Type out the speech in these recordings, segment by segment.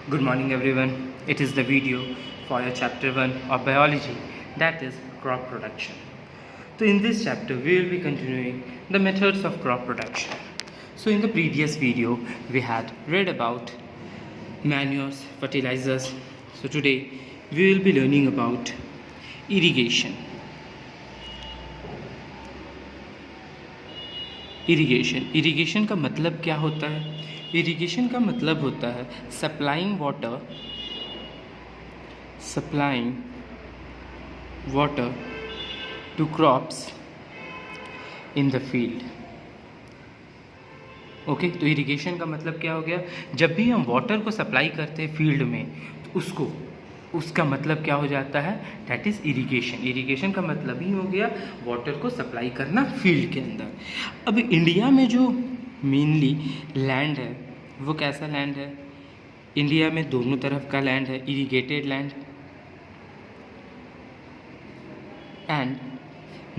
Good morning everyone. It is the video for your chapter 1 of biology, that is crop production. So in this chapter we will be continuing the methods of crop production. So in the previous video we had read about manures, fertilizers. So today we will be learning about irrigation. Irrigation का मतलब क्या होता है? Irrigation का मतलब होता है supplying water to crops in the field. Okay, तो इरिगेशन का मतलब क्या हो गया? जब भी हम वाटर को सप्लाई करते हैं फील्ड में तो उसका मतलब क्या हो जाता है? That is irrigation. इरिगेशन का मतलब ही हो गया वाटर को सप्लाई करना फील्ड के अंदर. अब इंडिया में जो मेनली लैंड है वो कैसा लैंड है? इंडिया में दोनों तरफ का लैंड है, irrigated land and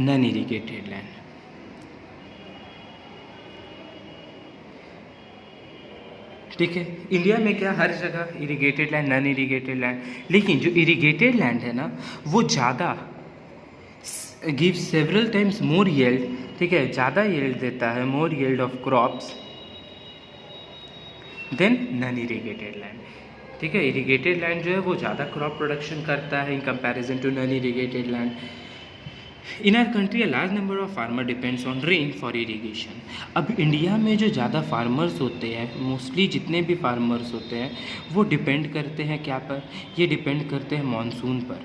non irrigated land. ठीक है, इंडिया में क्या हर जगह irrigated land, non irrigated land, लेकिन जो इरिगेटेड लैंड है ना वो ज़्यादा give several times more yield. ठीक है, ज़्यादा यील्ड देता है, more yield of crops than non irrigated land. ठीक है, इरिगेटेड लैंड जो है वो ज़्यादा क्रॉप प्रोडक्शन करता है in comparison to non irrigated land. In our country a large number of farmer depends on rain for irrigation. अब India में जो ज़्यादा फार्मर्स होते हैं, मोस्टली जितने भी फार्मर्स होते हैं वो डिपेंड करते हैं क्या पर? ये डिपेंड करते हैं मानसून पर.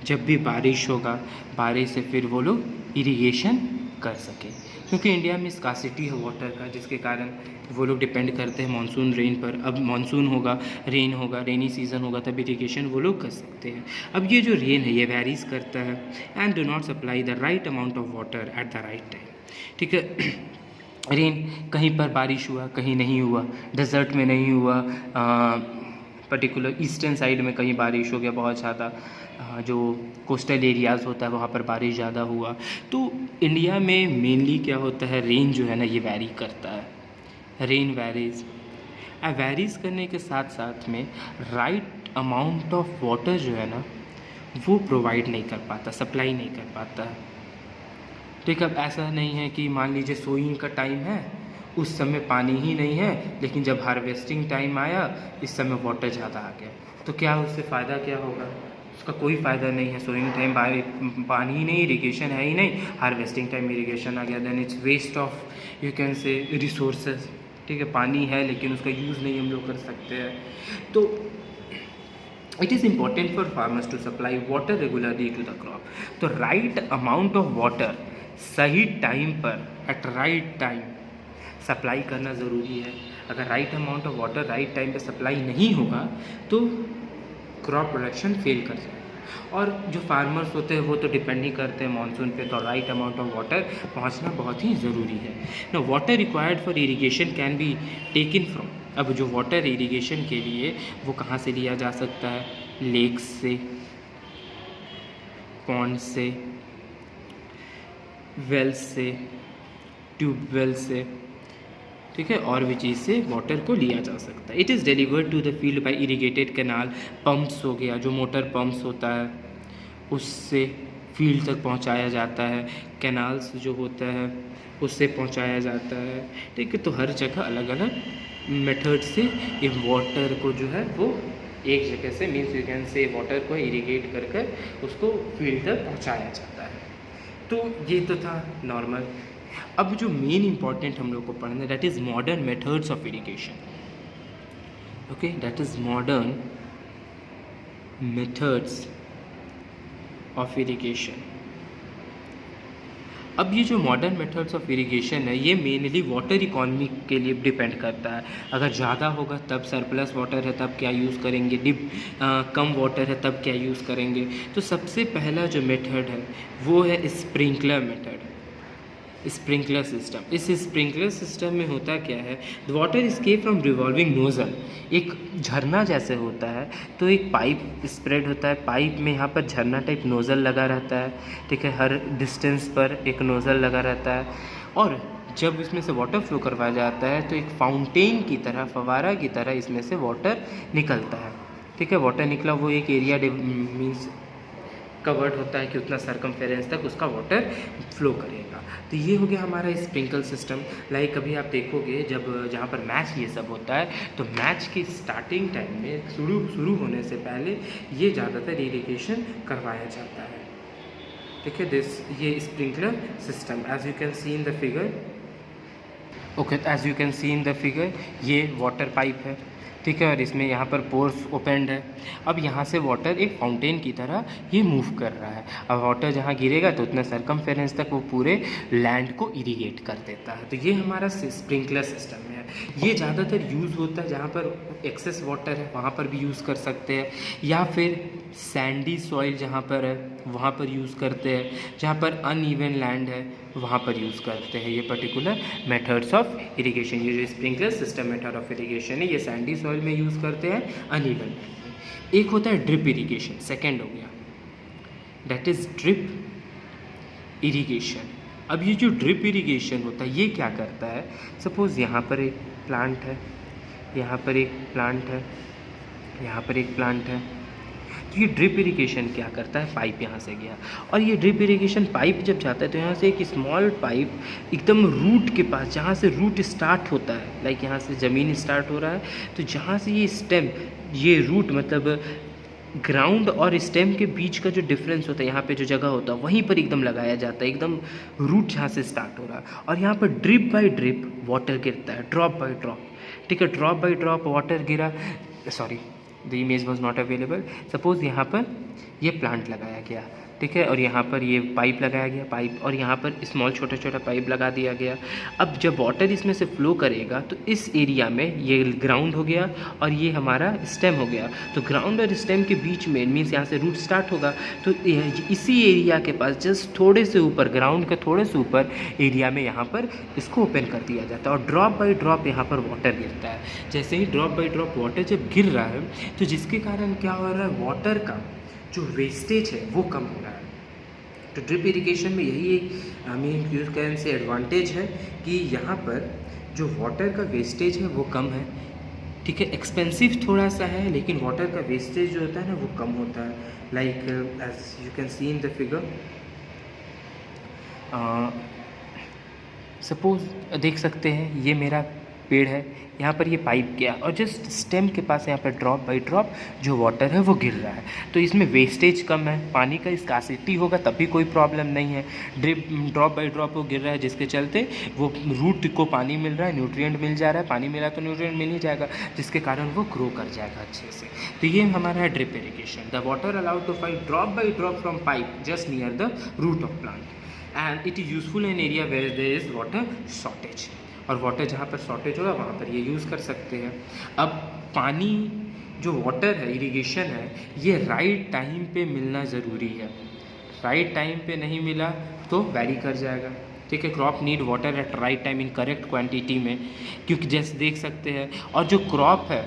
जब भी बारिश होगा, बारिश से फिर वो लोग इरीगेशन कर सके, क्योंकि इंडिया में स्कासिटी है वाटर का, जिसके कारण वो लोग डिपेंड करते हैं मानसून रेन पर. अब मानसून होगा, रेन होगा, रेनी सीज़न होगा, तब इरीगेशन वो लोग कर सकते हैं. अब ये जो रेन है ये वेरीज करता है and do not supply the right amount of water at the right time. ठीक है, रेन कहीं पर बारिश हुआ, कहीं नहीं हुआ, डेजर्ट में नहीं हुआ, पर्टिकुलर ईस्टर्न साइड में कहीं बारिश हो गया बहुत ज़्यादा, जो कोस्टल एरियाज़ होता है वहाँ पर बारिश ज़्यादा हुआ. तो इंडिया में मेनली क्या होता है, रेन जो है ना ये वैरी करता है. रेन वैरीज़ करने के साथ साथ में राइट अमाउंट ऑफ वाटर जो है ना वो प्रोवाइड नहीं कर पाता, सप्लाई नहीं कर पाता है. ठीक है, अब ऐसा नहीं है कि मान लीजिए सोइंग का टाइम है, उस समय पानी ही नहीं है, लेकिन जब हार्वेस्टिंग टाइम आया इस समय वाटर ज़्यादा आ गया, तो क्या उससे फ़ायदा क्या होगा? उसका कोई फ़ायदा नहीं है. सोइंग टाइम पानी ही नहीं, इरीगेशन है ही नहीं, हार्वेस्टिंग टाइम इरीगेशन आ गया, then it's waste of you can say resources. ठीक है, पानी है लेकिन उसका यूज़ नहीं हम लोग कर सकते हैं. तो it is important for farmers to supply water regularly to the crop. तो राइट अमाउंट ऑफ वाटर सही टाइम पर एट राइट टाइम सप्लाई करना ज़रूरी है. अगर right amount of water right time पे सप्लाई नहीं होगा तो क्रॉप प्रोडक्शन फेल कर जाएगा. और जो फार्मर्स होते हैं वो तो डिपेंड ही करते हैं मानसून पे, तो राइट अमाउंट ऑफ वाटर पहुंचना बहुत ही ज़रूरी है. ना water required for irrigation can be taken from. अब जो वाटर इरीगेशन के लिए वो कहाँ से लिया जा सकता है? लेक्स से, पॉन्ड से, वेल्स से, ट्यूबवेल से. ठीक है, और भी चीज़ से वाटर को लिया जा सकता है. It is delivered to the field by irrigated canal. Pumps हो गया, जो मोटर पम्प्स होता है उससे फील्ड तक पहुंचाया जाता है. कैनाल्स जो होता है उससे पहुंचाया जाता है. ठीक है, तो हर जगह अलग अलग मेथड से ये वाटर को जो है वो एक जगह से मीन्स यू कैन से वाटर को इरीगेट कर कर उसको फील्ड तक पहुँचाया जाता है. तो ये तो था नॉर्मल. अब जो मेन इंपॉर्टेंट हम लोग को पढ़ना है that is modern methods of irrigation. Okay, that is modern methods of irrigation. अब ये जो मॉडर्न मेथड्स ऑफ इरीगेशन है ये मेनली वाटर इकॉनमी के लिए डिपेंड करता है. अगर ज़्यादा होगा तब, सरप्लस वाटर है तब क्या यूज़ करेंगे, कम वाटर है तब क्या यूज़ करेंगे. तो सबसे पहला जो मेथड है वो है स्प्रिंकलर मेथड, स्प्रिंकलर सिस्टम. इस स्प्रिंकलर सिस्टम में होता क्या है, the water escape from revolving nozzle. एक झरना जैसे होता है, तो एक पाइप स्प्रेड होता है, पाइप में यहाँ पर झरना टाइप नोज़ल लगा रहता है. ठीक है, हर डिस्टेंस पर एक नोज़ल लगा रहता है, और जब इसमें से वाटर फ्लो करवाया जाता है तो एक फाउंटेन की तरह, फवारा की तरह इसमें से वाटर निकलता है। ठीक है, वाटर निकला वो एक एरिया मीन्स कवर्ड होता है कि उतना सरकमफेरेंस तक उसका वाटर फ्लो करेगा। तो ये हो गया हमारा स्प्रिंकल सिस्टम। लाइक अभी आप देखोगे जब जहाँ पर मैच ये सब होता है तो मैच की स्टार्टिंग टाइम में शुरू होने से पहले ये ज़्यादातर इरिगेशन करवाया जाता है। ठीक है, ये sprinkler system as you can see in the figure. Okay, as you can see in the figure ये वाटर पाइप है। ठीक है, और इसमें यहाँ पर पोर्स ओपनड है। अब यहाँ से वाटर एक फाउंटेन की तरह ये मूव कर रहा है। अब वाटर जहाँ गिरेगा तो उतना सरकमफेरेंस तक वो पूरे लैंड को इरिगेट कर देता है। तो ये हमारा स्प्रिंकलर सिस्टम है। ये ज़्यादातर यूज़ होता है जहाँ पर एक्सेस वाटर है वहाँ पर भी यूज़ कर सकते हैं, या फिर सैंडी सॉइल जहाँ पर है वहाँ पर यूज़ करते हैं, जहाँ पर अनइवन लैंड है वहाँ पर यूज़ करते हैं ये पर्टिकुलर मेथड्स ऑफ इरिगेशन। ये जो sprinkler system method of irrigation है ये सैंडी सॉइल में यूज़ करते हैं, अनइवन। एक होता है ड्रिप इरिगेशन, सेकेंड हो गया, दैट इज़ ड्रिप इरिगेशन। अब ये जो ड्रिप इरिगेशन होता है ये क्या करता है, सपोज़ यहाँ पर एक प्लांट है, यहाँ पर एक प्लांट है, यहाँ पर एक प्लांट है। तो ये ड्रिप इरिगेशन क्या करता है, पाइप यहाँ से गया और ये ड्रिप इरिगेशन पाइप जब जाता है तो यहाँ से एक स्मॉल पाइप एकदम रूट के पास, जहाँ से रूट स्टार्ट होता है, लाइक यहाँ से ज़मीन स्टार्ट हो रहा है, तो जहाँ से ये स्टेम, ये रूट मतलब ग्राउंड और स्टेम के बीच का जो डिफरेंस होता है, यहाँ पे जो जगह होता है वहीं पर एकदम लगाया जाता है, एकदम रूट जहाँ से स्टार्ट हो रहा है। और यहाँ पर ड्रिप बाय ड्रिप वाटर गिरता है, ड्रॉप बाय ड्रॉप। ठीक है, ड्रॉप बाय ड्रॉप वाटर गिरा, sorry the image was not available. Suppose यहाँ पर ये प्लांट लगाया गया, ठीक है, और यहाँ पर ये पाइप लगाया गया, पाइप, और यहाँ पर स्मॉल छोटा छोटा पाइप लगा दिया गया। अब जब वाटर इसमें से फ्लो करेगा तो इस एरिया में ये ग्राउंड हो गया और ये हमारा स्टेम हो गया। तो ग्राउंड और स्टेम के बीच में मीन्स यहाँ से रूट स्टार्ट होगा, तो इसी एरिया के पास जस्ट थोड़े से ऊपर, ग्राउंड के थोड़े से ऊपर एरिया में यहाँ पर इसको ओपन कर दिया जाता है और ड्रॉप बाई ड्रॉप यहाँ पर वाटर गिरता है। जैसे ही ड्रॉप बाई ड्रॉप वाटर जब गिर रहा है तो जिसके कारण क्या हो रहा है, वाटर का जो वेस्टेज है वो कम हो रहा है। तो ड्रिप इरिगेशन में यही एक यूज कैन से एडवांटेज है कि यहाँ पर जो वाटर का वेस्टेज है वो कम है। ठीक है, एक्सपेंसिव थोड़ा सा है लेकिन वाटर का वेस्टेज जो होता है ना वो कम होता है। Like as you can see in the figure, suppose देख सकते हैं ये मेरा पेड़ है, यहाँ पर ये पाइप गया और जस्ट स्टेम के पास यहाँ पर ड्रॉप बाई ड्रॉप जो वाटर है वो गिर रहा है। तो इसमें वेस्टेज कम है, पानी का स्कार्सिटी होगा तभी कोई प्रॉब्लम नहीं है। ड्रॉप बाई ड्रॉप वो गिर रहा है जिसके चलते वो रूट को पानी मिल रहा है, न्यूट्रिएंट मिल जा रहा है, पानी मिला तो न्यूट्रिएंट मिल ही जाएगा जिसके कारण वो ग्रो कर जाएगा अच्छे से। तो ये हमारा है drip irrigation. The water allowed to file drop by drop from pipe just near the root of plant and it is useful in area where there is water shortage. और वाटर जहाँ पर शॉर्टेज होगा वहाँ पर ये use कर सकते हैं। अब पानी जो वाटर है, इरिगेशन है, ये राइट टाइम पे मिलना ज़रूरी है। राइट टाइम पे नहीं मिला तो वेरी कर जाएगा। ठीक है, crop need water at right time in correct quantity में, क्योंकि जैसे देख सकते हैं। और जो क्रॉप है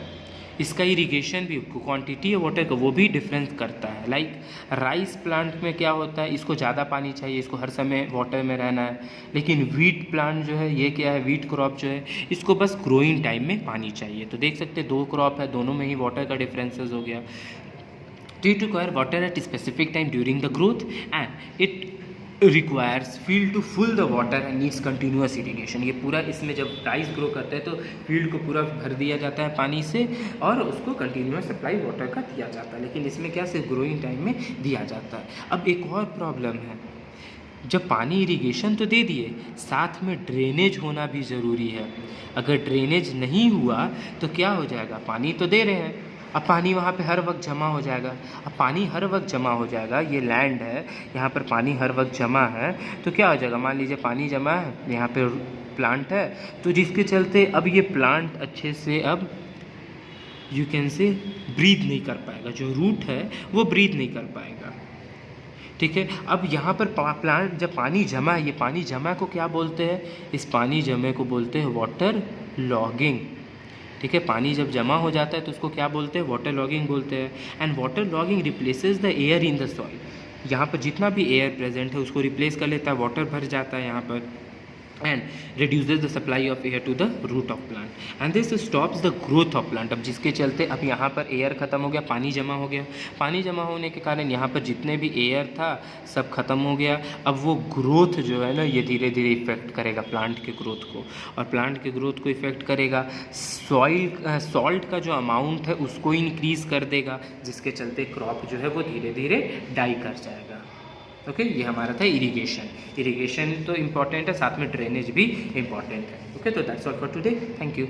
इसका इरिगेशन भी, क्वांटिटी है वाटर का वो भी डिफरेंस करता है। लाइक राइस प्लांट में क्या होता है, इसको ज़्यादा पानी चाहिए, इसको हर समय वाटर में रहना है। लेकिन वीट प्लांट जो है, ये क्या है, वीट क्रॉप जो है, इसको बस ग्रोइंग टाइम में पानी चाहिए। तो देख सकते हैं 2 क्रॉप है, दोनों में ही वाटर का डिफरेंसेस हो गया। तो it require water at specific time during the growth and it requires field to full the water and needs continuous irrigation. ये पूरा इसमें जब राइस ग्रो करते हैं तो फील्ड को पूरा भर दिया जाता है पानी से और उसको कंटिन्यूअस सप्लाई वाटर का दिया जाता है। लेकिन इसमें क्या, सिर्फ ग्रोइंग टाइम में दिया जाता है। अब एक और प्रॉब्लम है, जब पानी इरिगेशन तो दे दिए, साथ में ड्रेनेज होना भी ज़रूरी है। अगर ड्रेनेज नहीं हुआ तो क्या हो जाएगा, पानी तो दे रहे हैं, अब पानी वहाँ पे हर वक्त जमा हो जाएगा। अब पानी हर वक्त जमा हो जाएगा, ये लैंड है, यहाँ पर पानी हर वक्त जमा है, तो क्या हो जाएगा, मान लीजिए पानी जमा है, यहाँ पे प्लांट है, तो जिसके चलते अब ये प्लांट अच्छे से अब यू कैन से ब्रीथ नहीं कर पाएगा, जो रूट है वो ब्रीथ नहीं कर पाएगा। ठीक है, अब यहाँ पर प्लांट जब पानी जमा है, ये पानी जमा को क्या बोलते हैं, इस पानी जमे को बोलते हैं वाटर लॉगिंग। ठीक है, पानी जब जमा हो जाता है तो उसको क्या बोलते हैं, वाटर लॉगिंग बोलते हैं। And water logging replaces the air in the soil. यहाँ पर जितना भी एयर प्रेजेंट है उसको रिप्लेस कर लेता है, वाटर भर जाता है यहाँ पर। and reduces the supply of air to the root of plant and this stops the growth of plant। अब जिसके चलते अब यहाँ पर एयर ख़त्म हो गया, पानी जमा हो गया, पानी जमा होने के कारण यहाँ पर जितने भी एयर था सब ख़त्म हो गया। अब वो ग्रोथ जो है ना ये धीरे धीरे इफ़ेक्ट करेगा प्लांट के ग्रोथ को, और प्लांट के ग्रोथ को इफ़ेक्ट करेगा, सॉल्ट का जो अमाउंट है उसको इंक्रीज़ कर देगा, जिसके चलते क्रॉप जो है वो धीरे धीरे डाई कर जाएगा। ओके ये हमारा था इरिगेशन तो इम्पॉर्टेंट है, साथ में ड्रेनेज भी इम्पॉर्टेंट है। ओके तो that's all for today, thank you.